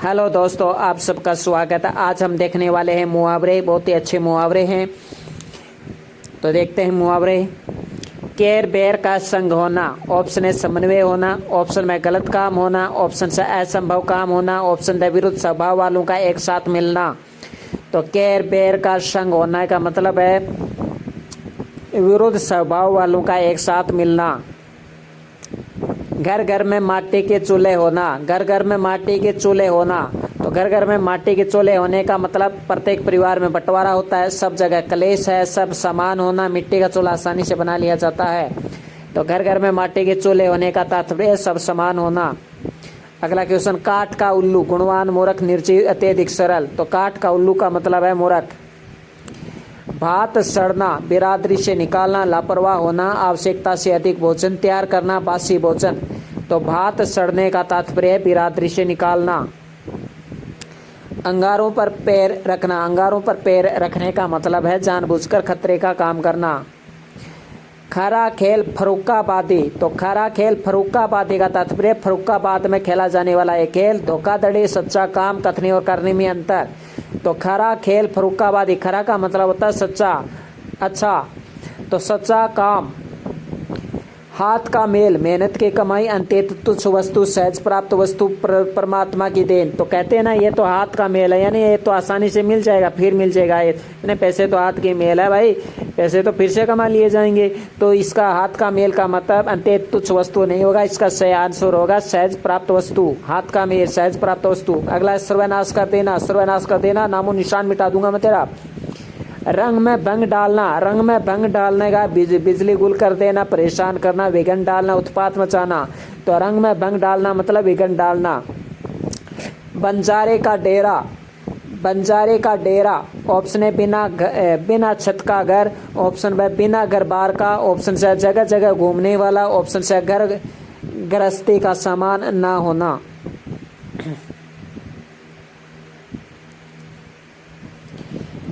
Hello दोस्तों, आप सबका स्वागत है। आज हम देखने वाले हैं मुहावरे। बहुत ही अच्छे मुहावरे हैं, तो देखते हैं मुहावरे। केर बेर का संग होना, ऑप्शन ए समन्वय होना, ऑप्शन में गलत काम होना, ऑप्शन से असंभव काम होना, ऑप्शन द विरुद्ध स्वभाव वालों का एक साथ मिलना। तो केर बेर का संग होना का मतलब है विरुद्ध स्वभाव वालों का एक साथ मिलना। घर घर में माटी के चूल्हे होना, घर घर में माटी के चूल्हे होना। तो घर घर में माटी के चूल्हे होने का मतलब प्रत्येक परिवार में बंटवारा होता है, सब जगह कलेश है, सब समान होना, मिट्टी का चूल्हा आसानी से बना लिया जाता है। तो घर घर में माटी के चूल्हे होने का तात्पर्य सब समान होना। अगला क्वेश्चन, काठ का उल्लू, गुणवान, मूर्ख, निर्जीव, अत्यधिक सरल। तो काठ का उल्लू का मतलब है मूर्ख। भात सड़ना, बिरादरी से निकालना, लापरवाह होना, आवश्यकता से अधिक भोजन तैयार करना, बासी भोजन। तो भात सड़ने का तात्पर्य है बिरादरी से निकालना। अंगारों पर पैर रखना, अंगारों पर पैर रखने का मतलब है जानबूझकर खतरे का काम करना। खरा खेल फर्रुखाबादी, तो खरा खेल फर्रुखाबादी का तात्पर्य फर्रुखाबाद में खेला जाने वाला एक खेल। धोखाधड़ी, सच्चा काम, कथनी और करने में अंतर। तो खरा खेल फर्रुखाबादी, खरा का मतलब होता है सच्चा, अच्छा। तो सच्चा काम। हाथ का मेल, मेहनत की कमाई, अंत्यत तुच्छ वस्तु, सहज प्राप्त वस्तु, परमात्मा की देन। तो कहते हैं ना, ये तो हाथ का मेल है, यानी ये तो आसानी से मिल जाएगा, फिर मिल जाएगा। ये पैसे तो हाथ की मेल है भाई, पैसे तो फिर से कमा लिए जाएंगे। तो इसका हाथ का मेल का मतलब अंत्यत तुच्छ वस्तु नहीं होगा, इसका सही आंसर होगा सहज प्राप्त वस्तु। हाथ का मेल, सहज प्राप्त वस्तु। अगला, सर्वनाश कर देना, सर्वनाश कर देना, नामो निशान मिटा दूंगा मैं तेरा। रंग में भंग डालना, रंग में भंग डालने का बिजली गुल कर देना, परेशान करना, विघन डालना, उत्पात मचाना। तो रंग में भंग डालना मतलब विघन डालना। बंजारे का डेरा, बंजारे का डेरा। ऑप्शन है बिना छत का घर, ऑप्शन बी बिना घर बार का, ऑप्शन से जगह जगह घूमने वाला, ऑप्शन से घर गृहस्थी का सामान ना होना।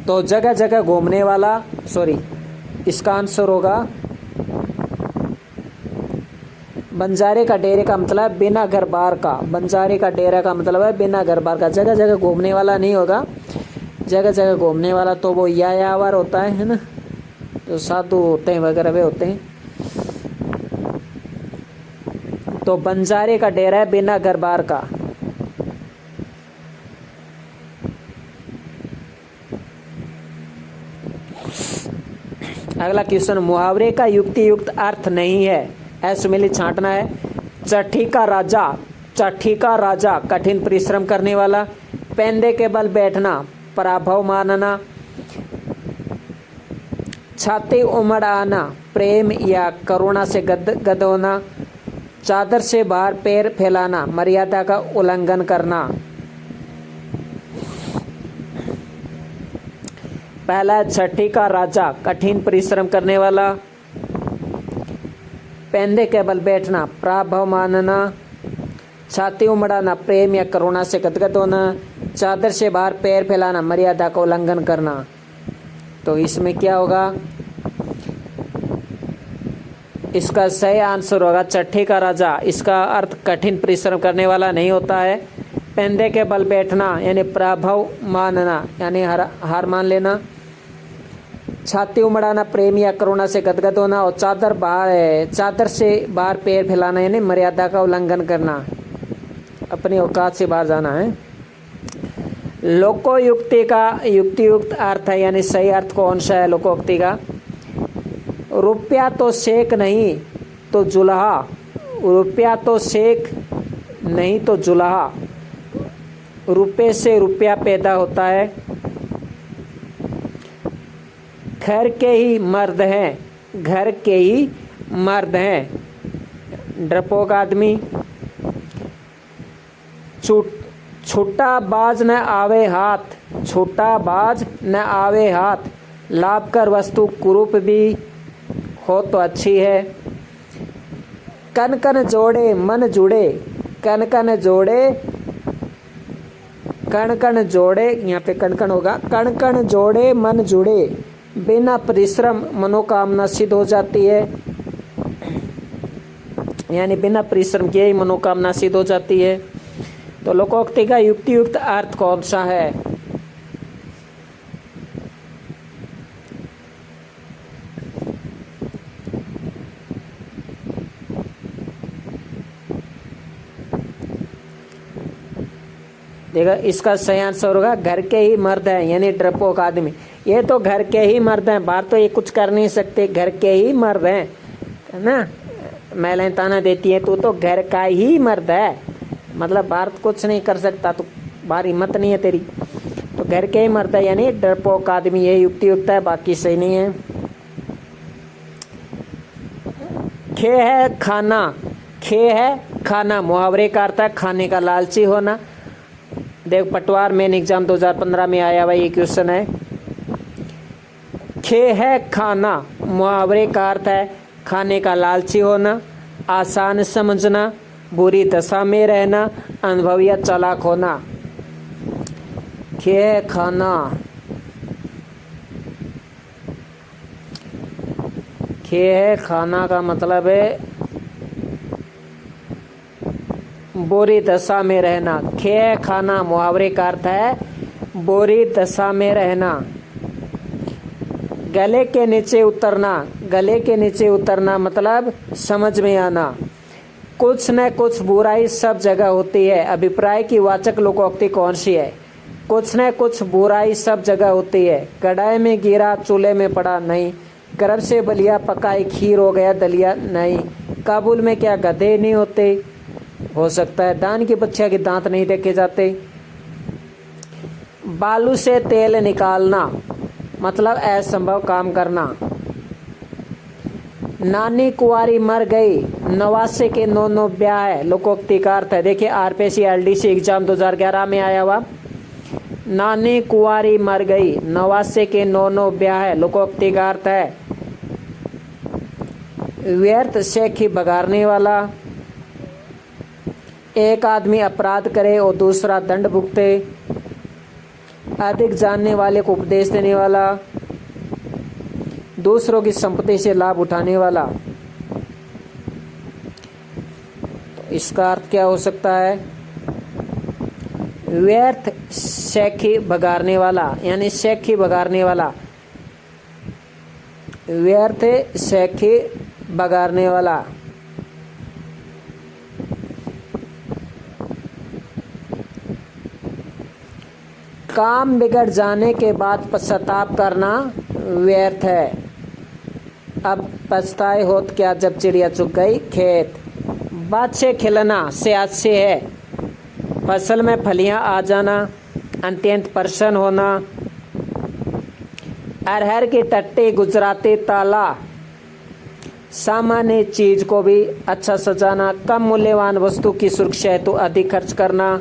तो जगह जगह घूमने वाला, सॉरी, इसका आंसर होगा बंजारे का डेरे का मतलब बिना घर बार का। बंजारे का डेरा का मतलब है बिना घर बार का। जगह जगह घूमने वाला नहीं होगा, जगह जगह घूमने वाला तो वो यायावर होता है ना, जो साधु होते हैं वगैरह वे होते हैं। तो बंजारे का डेरा है बिना घर बार का। अगला क्वेश्चन, मुहावरे का युक्ति युक्त अर्थ नहीं है, ऐसे मिली छांटना है। चट्टी का राजा, चट्टी का राजा, कठिन परिश्रम करने वाला। पेंदे के बल बैठना, पराभव मानना। छाती उमड़ आना, प्रेम या करुणा से गद होना। चादर से बाहर पैर फैलाना, मर्यादा का उल्लंघन करना। पहला, छठी का राजा, कठिन परिश्रम करने वाला। पेंदे के बल बैठना, पराभव मानना। छाती उमड़ाना, प्रेम या करुणा से गदगद होना। चादर से बाहर पैर फैलाना, मर्यादा का उल्लंघन करना। तो इसमें क्या होगा, इसका सही आंसर होगा छठी का राजा। इसका अर्थ कठिन परिश्रम करने वाला नहीं होता है। पेंदे के बल बैठना यानी पराभव मानना, यानी हार मान लेना। छाती उमड़ाना, प्रेम या करुणा से गदगद होना। और चादर से बाहर पैर फैलाना यानी मर्यादा का उल्लंघन करना, अपनी औकात से बाहर जाना है। लोकोयुक्ति का युक्तियुक्त अर्थ है, यानी सही अर्थ कौन सा है लोकोक्ति का। रुपया तो सेक नहीं तो जुल्हा, रुपया तो सेक नहीं तो जुल्हा। रुपये से रुपया पैदा होता है। घर के ही मर्द हैं, घर के ही मर्द हैं। डरपोक आदमी। छूटा बाज न आवे हाथ, छूटा बाज न आवे हाथ। लाभ कर वस्तु कुरूप भी हो तो अच्छी है। कन कन जोड़े मन जुड़े, कन कन जोड़े, कण कण जोड़े, यहाँ पे कण कण होगा, कण कण जोड़े मन जुड़े। बिना परिश्रम मनोकामना सिद्ध हो जाती है, यानी बिना परिश्रम किए ही मनोकामना सिद्ध हो जाती है। तो लोकोक्ति का युक्तियुक्त अर्थ कौन सा है? देखो इसका सही आंसर होगा घर के ही मर्द हैं, यानी डरपोक आदमी। ये तो घर के ही मर्द हैं, बाहर तो ये कुछ कर नहीं सकते, घर के ही मर्द हैं, है ना। महिलाएं ताना देती है तू तो घर का ही मर्द है, मतलब बाहर कुछ नहीं कर सकता, तो बाहर हिम्मत नहीं है तेरी, तो घर के ही मर्द है यानी डरपोक आदमी। ये युक्ति युक्त है, बाकी सही नहीं है। खे है खाना, खे है खाना, मुहावरे का अर्थ है खाने का लालची होना। देख पटवार मेन एग्जाम 2015 में आया हुआ ये क्वेश्चन है। खे है खाना, मुहावरे का अर्थ है खाने का लालची होना, आसान समझना, बुरी दशा में रहना, अनुभवी या चालाक होना। खे है खाना, खे है खाना का मतलब है बुरी दशा में रहना। खे खाना मुहावरे का अर्थ है बुरी दशा में रहना। गले के नीचे उतरना, गले के नीचे उतरना मतलब समझ में आना। कुछ न कुछ बुराई सब जगह होती है, अभिप्राय की वाचक लोकोक्ति कौन सी है? कुछ न कुछ बुराई सब जगह होती है। कढ़ाई में गिरा चूल्हे में पड़ा नहीं, गर्भ से बलिया पकाई खीर हो गया दलिया नहीं, काबुल में क्या गधे नहीं होते? हो सकता है। दान की बच्चियों के दांत नहीं देखे जाते। बालू से तेल निकालना मतलब असंभव काम करना। नानी कुंवारी मर गई, नवासे के नो ब्याह है, लोकोक्ति का अर्थ है। देखिए आरपीएससी एलडीसी एग्जाम 2011 में आया हुआ। नानी कुंवारी मर गई, नवासे के नो ब्याह है, लोकोक्ति का अर्थ है व्यर्थ शेखी बगाड़ने वाला। एक आदमी अपराध करे और दूसरा दंड भुगते। अधिक जानने वाले को उपदेश देने वाला, दूसरों की संपत्ति से लाभ उठाने वाला। तो इसका अर्थ क्या हो सकता है? व्यर्थ शेखी बगाड़ने वाला, यानी शेखी बगाड़ने वाला, व्यर्थ शेखी बगाड़ने वाला। काम बिगड़ जाने के बाद पश्चाताप करना व्यर्थ है। अब पछताए होत क्या जब चिड़िया चुग गई खेत। बाछे खिलना से अच्छे है, फसल में फलियां आ जाना, अत्यंत प्रसन्न होना। अरहर की टट्टी गुजराती ताला, सामान्य चीज को भी अच्छा सजाना। कम मूल्यवान वस्तु की सुरक्षा हेतु अधिक खर्च करना।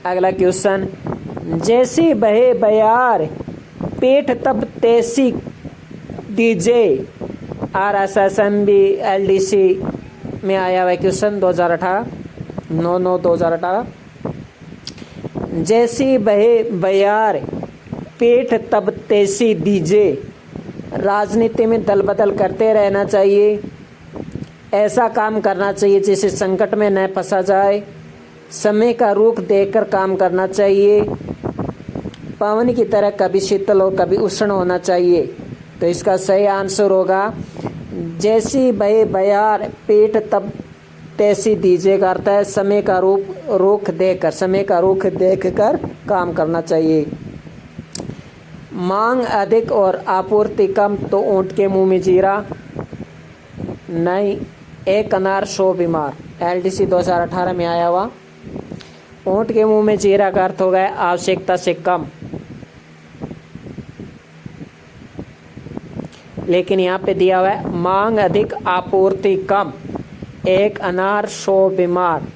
अगला क्वेश्चन, जैसी बहे बयार पेट तब तैसी दीजे। RSSMB LDC में आया हुआ क्वेश्चन 2018 9/9/2018। जैसी बहे बयार पेट तब तैसी दीजे। राजनीति में दल बदल करते रहना चाहिए, ऐसा काम करना चाहिए जिससे संकट में न फंसा जाए। समय का रुख देखकर काम करना चाहिए। पवन की तरह कभी शीतल और कभी उष्ण होना चाहिए। तो इसका सही आंसर होगा जैसी बहे बयार पेट तब तैसी दीजिए का अर्थ है समय का रुख देखकर, समय का रुख देखकर काम करना चाहिए। मांग अधिक और आपूर्ति कम तो ऊंट के मुंह में जीरा नहीं। एक अनार 100 बीमार, LDC 2018 में आया हुआ। ऊंट के मुंह में जीरा का अर्थ हो गया आवश्यकता से कम, लेकिन यहाँ पे दिया हुआ है मांग अधिक आपूर्ति कम। एक अनार 100 बीमार,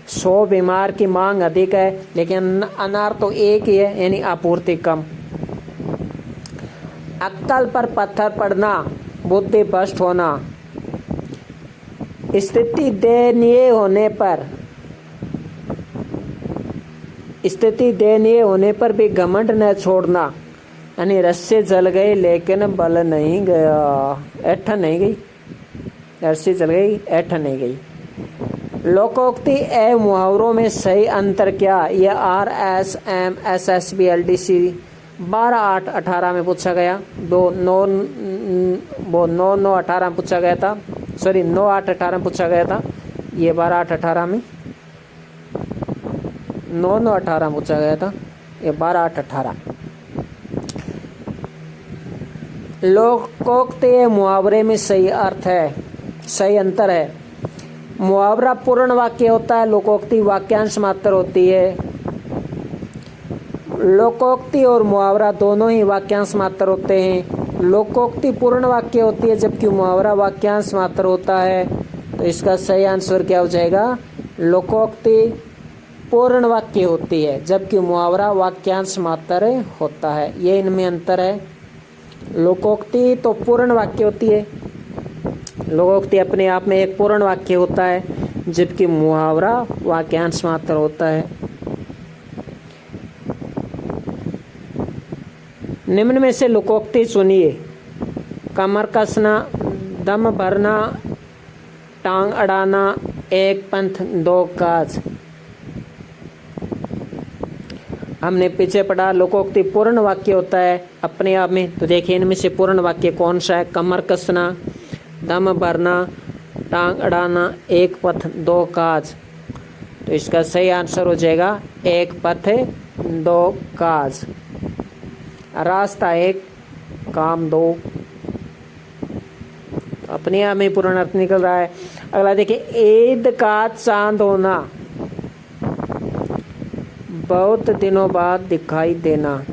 100 बीमार की मांग अधिक है लेकिन अनार तो एक ही है, यानी आपूर्ति कम। अक्कल पर पत्थर पड़ना, बुद्धि भ्रष्ट होना। स्थिति दयनीय होने पर स्थिति दयनीय होने पर भी घमंड न छोड़ना, यानी रस्से जल गए लेकिन बल नहीं गया, ऐठन नहीं गई, रस्सी जल गई ऐठन नहीं गई। लोकोक्ति ए मुहावरों में सही अंतर क्या? ये RSM SSB LDC 12/8/18 में पूछा गया, 9/9/18 में पूछा गया था, सॉरी 9/8/18 में पूछा गया था, ये 12/8/18 में, 9/9/18 में पूछा गया था, ये 12/8/18। लोकोक्ति ए मुहावरे में सही अर्थ है, सही अंतर है। मुहावरा पूर्ण वाक्य होता है, लोकोक्ति वाक्यांश मात्र होती है। लोकोक्ति और मुहावरा दोनों ही वाक्यांश मात्र होते हैं। लोकोक्ति पूर्ण वाक्य होती है जबकि मुहावरा वाक्यांश मात्र होता है। तो इसका सही आंसर क्या हो जाएगा? लोकोक्ति पूर्ण वाक्य होती है जबकि मुहावरा वाक्यांश मात्र होता है। ये इनमें अंतर है। लोकोक्ति तो पूर्ण वाक्य होती है, लोकोक्ति अपने आप में एक पूर्ण वाक्य होता है जबकि मुहावरा वाक्यांश मात्र होता है। निम्न में से लोकोक्ति सुनिए। कमर कसना, दम भरना, टांग अड़ाना, एक पंथ दो काज। हमने पीछे पढ़ा लोकोक्ति पूर्ण वाक्य होता है अपने आप में। तो देखिए इनमें से पूर्ण वाक्य कौन सा है? कमर कसना, दम भरना, टांग अड़ाना, एक पथ दो काज। तो इसका सही आंसर हो जाएगा एक पथ दो काज। रास्ता एक, काम दो। अपने आप में पूर्ण अर्थ निकल रहा है। अगला देखिए, ईद का चांद होना, बहुत दिनों बाद दिखाई देना।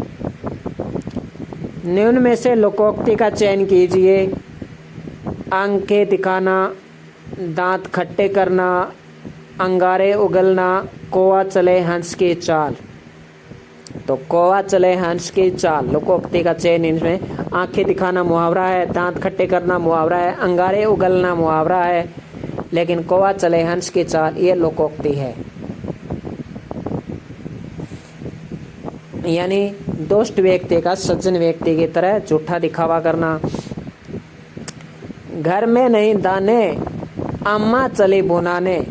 निम्न में से लोकोक्ति का चयन कीजिए। आंखें दिखाना, दांत खट्टे करना, अंगारे उगलना, कौवा चले हंस की चाल। तो कौवा चले हंस की चाल लोकोक्ति का चयन। इनमें आंखें दिखाना मुहावरा है, दांत खट्टे करना मुहावरा है, अंगारे उगलना मुहावरा है, लेकिन कौवा चले हंस की चाल ये लोकोक्ति है। यानी दुष्ट व्यक्ति का सज्जन व्यक्ति की तरह झूठा दिखावा करना। घर में नहीं दाने, अम्मा चली बुनाने,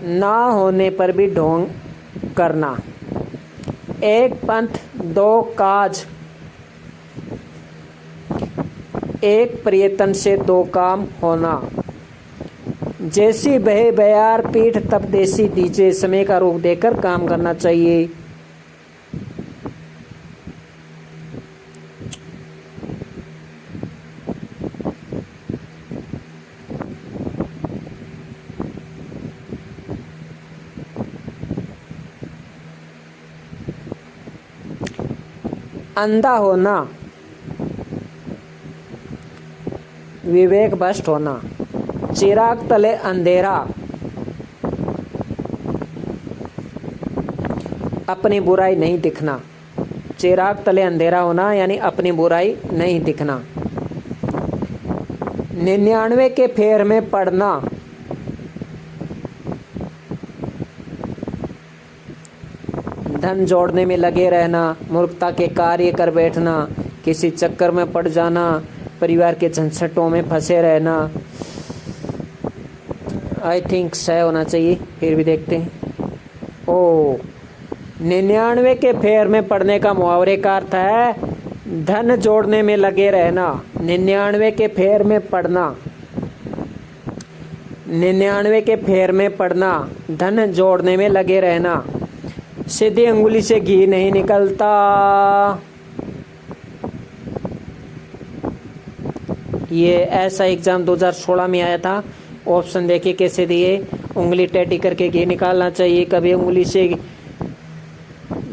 ना होने पर भी ढोंग करना, एक पंथ दो काज, एक प्रयत्न से दो काम होना, जैसी बहे बयार पीठ तब देसी दीजे। समय का रूप देकर काम करना चाहिए। अंधा होना, विवेक भ्रष्ट होना, चिराग तले अंधेरा, अपनी बुराई नहीं दिखना। चिराग तले अंधेरा होना यानी अपनी बुराई नहीं दिखना। 99 के फेर में पड़ना, धन जोड़ने में लगे रहना, मूर्खता के कार्य कर बैठना, किसी चक्कर में पड़ जाना, परिवार के झंझटों में फंसे रहना। आई थिंक सही होना चाहिए, फिर भी देखते हैं। ओ 99 के फेर में पड़ने का मुहावरे का अर्थ है धन जोड़ने में लगे रहना। 99 के फेर में पड़ना, 99 के फेर में पड़ना, धन जोड़ने में लगे रहना। सीधी अंगुली से घी नहीं निकलता। ये ऐसा एग्जाम 2016 में आया था। ऑप्शन देखिए कैसे दिए। उंगली टेढ़ी करके घी निकालना चाहिए, कभी उंगली से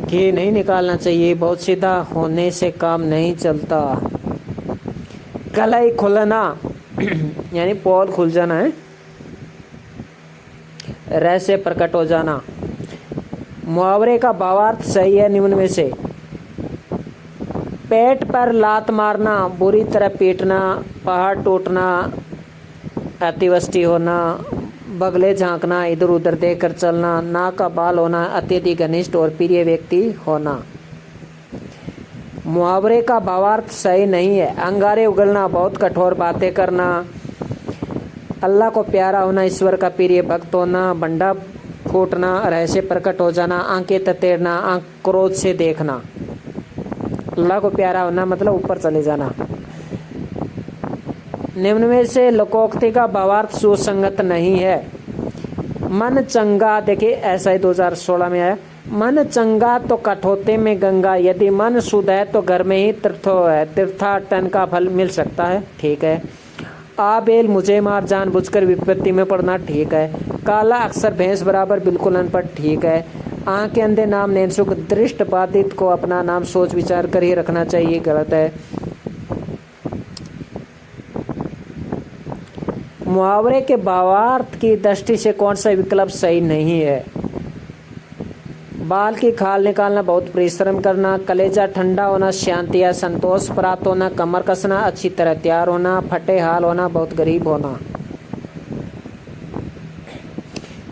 घी नहीं निकालना चाहिए, बहुत सीधा होने से काम नहीं चलता। कलाई खुलना यानी पोल खुल जाना है, रह से प्रकट हो जाना। मुहावरे का भावार्थ सही है निम्न में से। पेट पर लात मारना, बुरी तरह पीटना, पहाड़ टूटना, अतिवृष्टि होना, बगले झांकना, इधर उधर देखकर चलना, नाक का बाल होना, अत्यधिक घनिष्ठ और प्रिय व्यक्ति होना। मुहावरे का भावार्थ सही नहीं है। अंगारे उगलना, बहुत कठोर बातें करना, अल्लाह को प्यारा होना, ईश्वर का प्रिय भक्त होना, बंडा फूटना, रहस्य प्रकट हो जाना, आंखें ततेड़ना, आंख क्रोध से देखना। अल्लाह को प्यारा होना मतलब ऊपर चले जाना। निम्न में से लोकोक्ति का भावार्थ सुसंगत नहीं है। मन चंगा, देखिए ऐसा ही 2016 में आया, मन चंगा तो कठोते में गंगा, यदि मन शुद्ध है तो घर में ही तीर्थो है, तीर्थाटन का फल मिल सकता है। ठीक है। आ बेल मुझे मार, जानबूझकर विपत्ति में पड़ना। ठीक है। काला अक्षर भैंस बराबर, बिल्कुल अनपढ़। ठीक है। आँख के अंधे नाम नैन सुख, दृष्ट बाधित को अपना नाम सोच विचार कर ही रखना चाहिए। गलत है। मुहावरे के भावार्थ की दृष्टि से कौन सा विकल्प सही नहीं है? बाल की खाल निकालना, बहुत परिश्रम करना, कलेजा ठंडा होना, शांति या संतोष प्राप्त होना, कमर कसना, अच्छी तरह तैयार होना, फटे हाल होना, बहुत गरीब होना।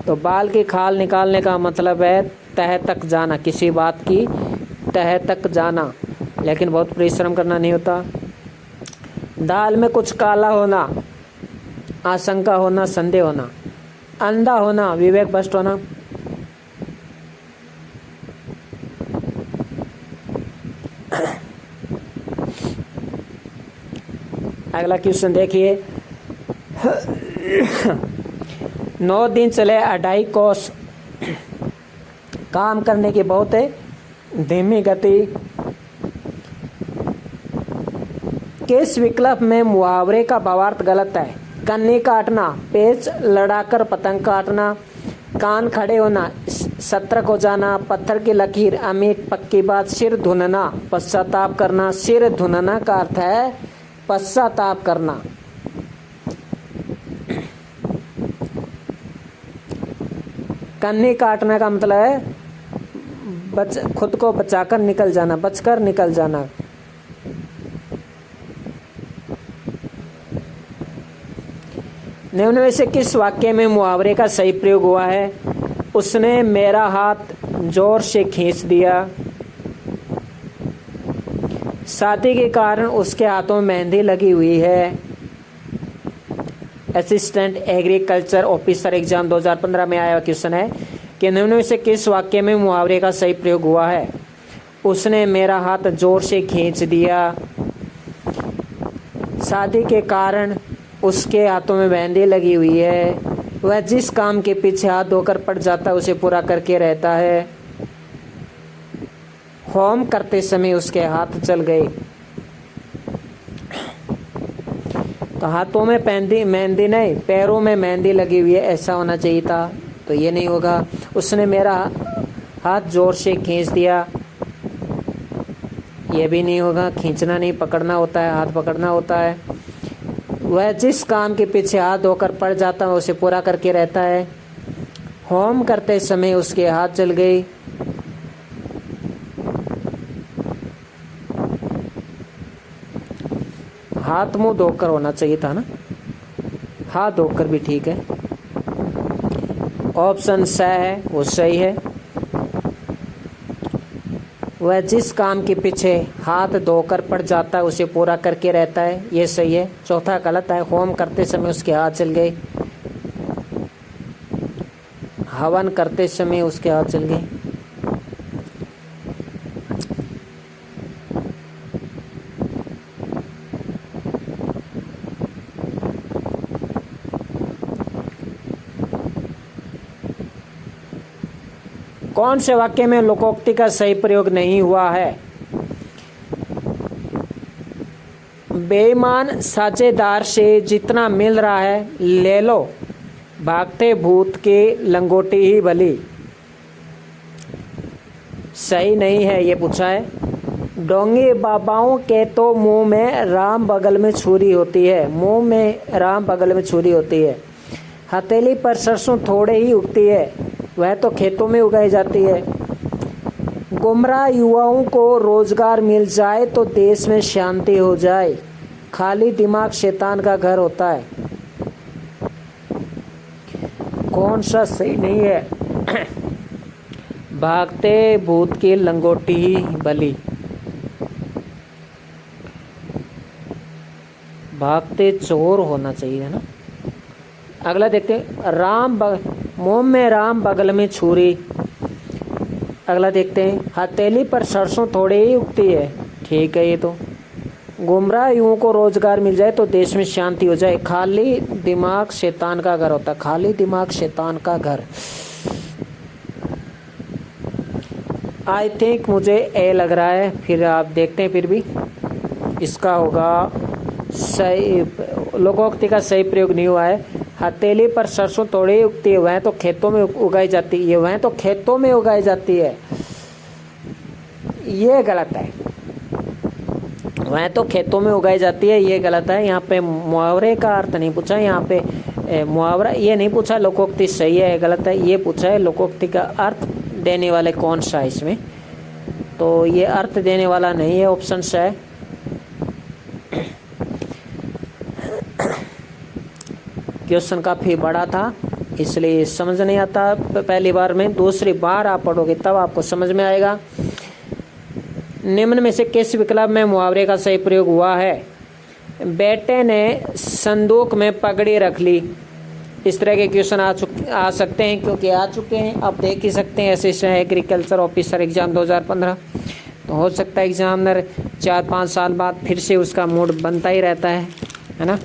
तो बाल की खाल निकालने का मतलब है तह तक जाना, किसी बात की तह तक जाना, लेकिन बहुत परिश्रम करना नहीं होता। दाल में कुछ काला होना, आशंका होना, संदेह होना, अंधा होना, विवेक भ्रष्ट होना। अगला क्वेश्चन देखिए। 9 दिन चले 2.5 कोस, काम करने की बहुत है धीमी गति। किस विकल्प में मुहावरे का भावार्थ गलत है? कन्नी काटना, पेच लड़ाकर पतंग काटना, कान खड़े होना, सतर्क हो जाना, पत्थर की लकीर, अमीट पक्की बात, सिर धुनना, पश्चाताप करना। सिर धुनना का अर्थ है पश्चाताप करना। कन्नी काटने का मतलब है खुद को बचाकर निकल जाना, बचकर निकल जाना। निम्न में से किस वाक्य में मुहावरे का सही प्रयोग हुआ है? उसने मेरा हाथ जोर से खींच दिया। शादी के कारण उसके हाथों में मेहंदी लगी हुई है। असिस्टेंट एग्रीकल्चर ऑफिसर एग्जाम 2015 में आया क्वेश्चन है कि निम्न में से किस वाक्य में मुहावरे का सही प्रयोग हुआ है? उसने मेरा हाथ जोर से खींच दिया। शादी के कारण उसके हाथों में मेहंदी लगी हुई है। वह जिस काम के पीछे हाथ धोकर पड़ जाता है उसे पूरा करके रहता है। होम करते समय उसके हाथ जल गए। तो हाथों में मेहंदी नहीं, पैरों में मेहंदी लगी हुई है, ऐसा होना चाहिए था। तो ये नहीं होगा। उसने मेरा हाथ जोर से खींच दिया, ये भी नहीं होगा। खींचना नहीं, पकड़ना होता है, हाथ पकड़ना होता है। वह जिस काम के पीछे हाथ धोकर पड़ जाता है उसे पूरा करके रहता है। होम करते समय उसके हाथ जल गई। हाथ मुंह धोकर होना चाहिए था ना, हाथ धोकर भी ठीक है। ऑप्शन स है वो सही है। वह जिस काम के पीछे हाथ धोकर पड़ जाता है उसे पूरा करके रहता है, ये सही है। चौथा गलत है। होम करते समय उसके हाथ जल गए। हवन करते समय उसके हाथ जल गए। कौन से वाक्य में लोकोक्ति का सही प्रयोग नहीं हुआ है? बेईमान साझेदार से जितना मिल रहा है ले लो, भागते भूत के लंगोटी ही भली। सही नहीं है, ये पूछा है। डोंगी बाबाओं के तो मुंह में राम बगल में छुरी होती है, मुंह में राम बगल में छुरी होती है। हथेली पर सरसों थोड़े ही उगती है, वह तो खेतों में उगाई जाती है। गुमराह युवाओं को रोजगार मिल जाए तो देश में शांति हो जाए, खाली दिमाग शैतान का घर होता है। कौन सा सही नहीं है? भागते भूत की लंगोटी ही बली। भागते चोर होना चाहिए ना। अगला देखते हैं, मुंह में राम बगल में छुरी। अगला देखते हैं, हथेली पर सरसों थोड़ी ही उगती है। ठीक है, ये तो गुमराह युवाओं को रोजगार मिल जाए तो देश में शांति हो जाए। खाली दिमाग शैतान का घर होता है। खाली दिमाग शैतान का घर। आई थिंक मुझे ए लग रहा है, फिर आप देखते हैं। फिर भी इसका होगा सही, लोकोक्ति का सही प्रयोग नहीं हुआ है। हथेली पर सरसों थोड़ी उगती है, वह तो खेतों में उगाई जाती है। वह तो खेतों में उगाई जाती है, ये गलत है। वह तो खेतों में उगाई जाती है, ये गलत है। यहाँ पे मुहावरे का अर्थ नहीं पूछा, यहाँ पे मुहावरा ये नहीं पूछा लोकोक्ति सही है गलत है, ये पूछा है लोकोक्ति का अर्थ देने वाले कौन सा है इसमें। तो ये अर्थ देने वाला नहीं है, ऑप्शन सा है। क्वेश्चन काफ़ी बड़ा था इसलिए समझ नहीं आता पहली बार में। दूसरी बार आप पढ़ोगे तब आपको समझ में आएगा। निम्न में से किस विकल्प में मुहावरे का सही प्रयोग हुआ है? बेटे ने संदूक में पगड़ी रख ली। इस तरह के क्वेश्चन आ सकते हैं, क्योंकि आ चुके हैं। आप देख ही सकते हैं असिस्टेंट एग्रीकल्चर ऑफिसर एग्जाम 2015। तो हो सकता है एग्जामिनर 4-5 साल बाद फिर से उसका मूड बनता ही रहता है ना।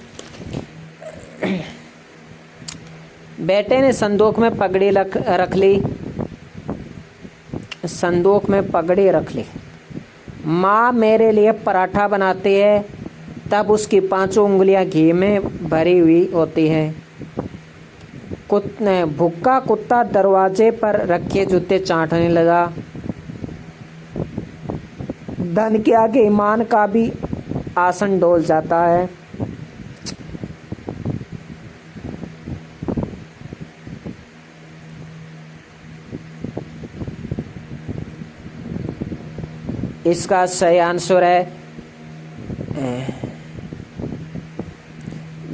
बेटे ने संदूक में पगड़ी रख ली। संदूक में पगड़ी रख ली। माँ मेरे लिए पराठा बनाती है, तब उसकी 5 उंगलियां घी में भरी हुई होती है। भूखा कुत्ता दरवाजे पर रखे जूते चाटने लगा। धन के आगे ईमान का भी आसन डोल जाता है। इसका सही आंसर है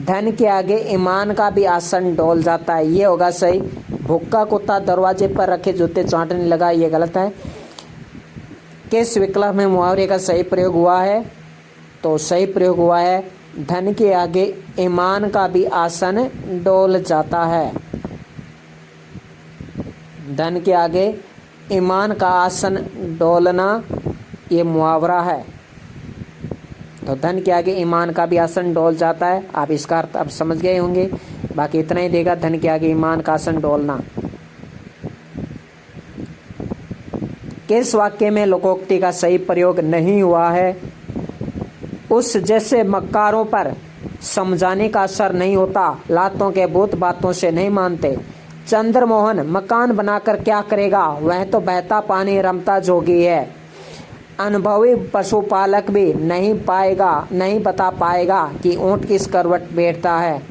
धन के आगे ईमान का भी आसन डोल जाता है, ये होगा सही। भूखा कुत्ता दरवाजे पर रखे जूते चाटने लगा, ये गलत है। किस विकल्प में मुहावरे का सही प्रयोग हुआ है? तो सही प्रयोग हुआ है धन के आगे ईमान का भी आसन डोल जाता है। धन के आगे ईमान का आसन डोलना ये मुहावरा है। तो धन के आगे ईमान का भी आसन डोल जाता है। आप इसका अर्थ अब समझ गए होंगे। बाकी इतना ही देगा, धन के आगे ईमान का आसन डोलना। किस वाक्य में लोकोक्ति का सही प्रयोग नहीं हुआ है? उस जैसे मक्कारों पर समझाने का असर नहीं होता, लातों के भूत बातों से नहीं मानते। चंद्रमोहन मकान बनाकर क्या करेगा? वह तो बहता पानी रमता जोगी है। अनुभवी पशुपालक भी नहीं बता पाएगा कि ऊंट किस करवट बैठता है।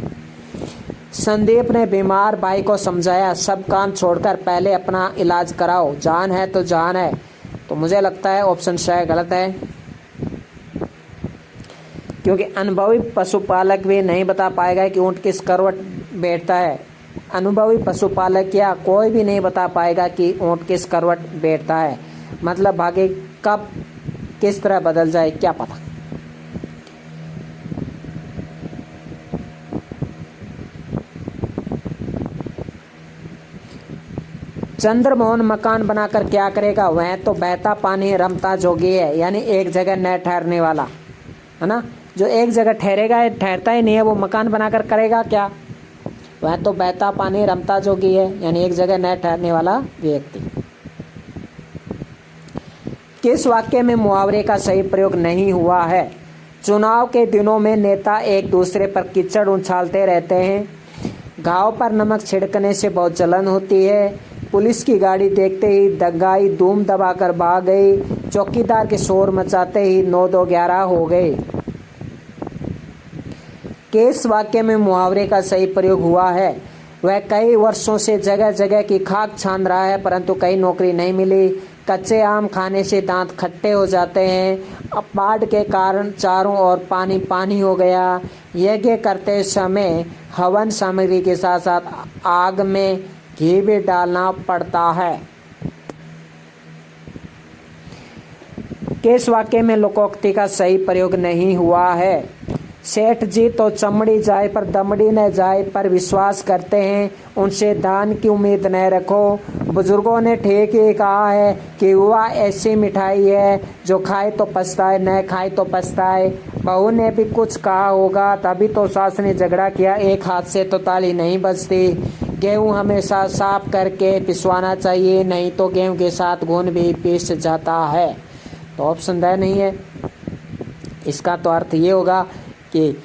संदीप ने बीमार भाई को समझाया, सब काम छोड़कर पहले अपना इलाज कराओ, जान है तो जान है। तो मुझे लगता है ऑप्शन सी गलत है, क्योंकि अनुभवी पशुपालक भी नहीं बता पाएगा कि ऊंट किस करवट बैठता है। अनुभवी पशुपालक या कोई भी नहीं बता पाएगा कि ऊंट किस करवट बैठता है। मतलब भाग्य कब किस तरह बदल जाए क्या पता। चंद्रमोहन मकान बनाकर क्या करेगा? वह तो बहता पानी रमता जोगी है, यानी एक जगह न ठहरने वाला है ना। जो एक जगह ठहरेगा, ठहरता ही नहीं है, वो मकान बनाकर करेगा क्या? वह तो बहता पानी रमता जोगी है, यानी एक जगह न ठहरने वाला व्यक्ति। किस वाक्य में मुहावरे का सही प्रयोग नहीं हुआ है? चुनाव के दिनों में नेता एक दूसरे पर कीचड़ उछालते रहते हैं। घाव पर नमक छिड़कने से बहुत जलन होती है। पुलिस की गाड़ी देखते ही दंगाई धूम दबाकर भाग गई। चौकीदार के शोर मचाते ही 9-2-11 हो गए। किस वाक्य में मुहावरे का सही प्रयोग हुआ है? वह कई वर्षों से जगह जगह की खाक छान रहा है, परंतु कहीं नौकरी नहीं मिली। कच्चे आम खाने से दांत खट्टे हो जाते हैं। अब बाढ़ के कारण चारों ओर पानी पानी हो गया। यज्ञ करते समय हवन सामग्री के साथ साथ आग में घी भी डालना पड़ता है। किस वाक्य में लोकोक्ति का सही प्रयोग नहीं हुआ है? सेठ जी तो चमड़ी जाए पर दमड़ी न जाए पर विश्वास करते हैं, उनसे दान की उम्मीद न रखो। बुजुर्गों ने ठीक ही कहा है कि हुआ ऐसी मिठाई है जो खाए तो पछताए, न खाए तो पछताए। बहू ने भी कुछ कहा होगा, तभी तो सास ने झगड़ा किया, एक हाथ से तो ताली नहीं बजती। गेहूँ हमेशा साफ करके पिसवाना चाहिए, नहीं तो गेहूँ के साथ घुन भी पिस जाता है। तो ऑप्शन द नहीं है। इसका तो अर्थ ये होगा कि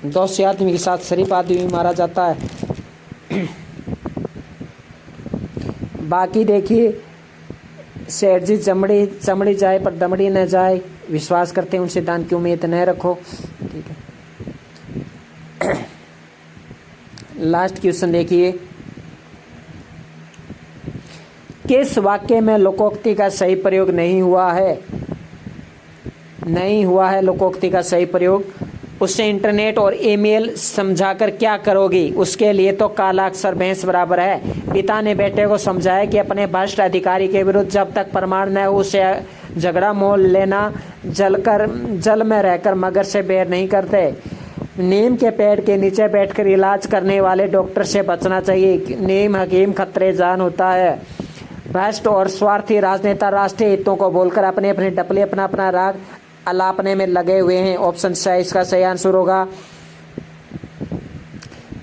दोषी आदमी के साथ शरीफ आदमी भी मारा जाता है। बाकी देखिए, सेठ जी चमड़ी जाए पर दमड़ी न जाए, विश्वास करते हैं उनसे दान की उम्मीद न रखो। ठीक है, लास्ट क्वेश्चन देखिए, किस वाक्य में लोकोक्ति का सही प्रयोग नहीं हुआ है? नहीं हुआ है लोकोक्ति का सही प्रयोग। उससे इंटरनेट और ईमेल समझाकर क्या करोगी? उसके लिए तो काला अक्षर भैंस बराबर है। पिता ने बेटे को समझाया कि अपने भ्रष्ट अधिकारी के विरुद्ध जब तक प्रमाण न हो उसे झगड़ा मोल लेना। जल में रहकर मगर से बैर नहीं करते। नीम के पेड़ के नीचे बैठकर इलाज करने वाले डॉक्टर से बचना चाहिए। नीम हकीम खतरे जान होता है। भ्रष्ट और स्वार्थी राजनेता राष्ट्रीय हितों को बोलकर अपने अपने डपले अपना अपना राग अलापने में लगे हुए हैं। ऑप्शन सी इसका सही आंसर होगा।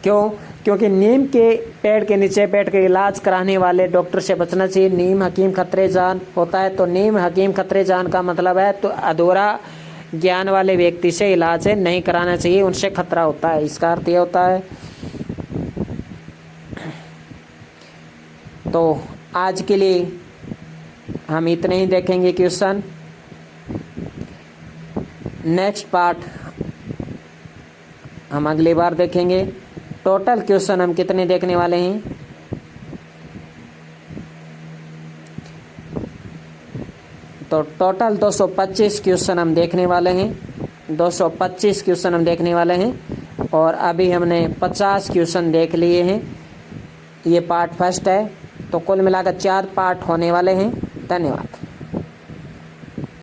क्यों? क्योंकि नीम के पेड़ के नीचे बैठकर इलाज कराने वाले डॉक्टर से बचना चाहिए। नीम हकीम खतरे जान होता है, तो नीम हकीम खतरे जान का मतलब है तो अधूरा ज्ञान वाले व्यक्ति से इलाज नहीं कराना चाहिए, उनसे खतरा होता है। इसका अर्थ यह होता है। तो आज के लिए हम इतने ही देखेंगे क्वेश्चन। नेक्स्ट पार्ट हम अगली बार देखेंगे। टोटल क्वेश्चन हम कितने देखने वाले हैं? तो टोटल 225 क्वेश्चन हम देखने वाले हैं। 225 क्वेश्चन हम देखने वाले हैं और अभी हमने 50 क्वेश्चन देख लिए हैं। ये पार्ट फर्स्ट है, तो कुल मिलाकर 4 पार्ट होने वाले हैं। धन्यवाद।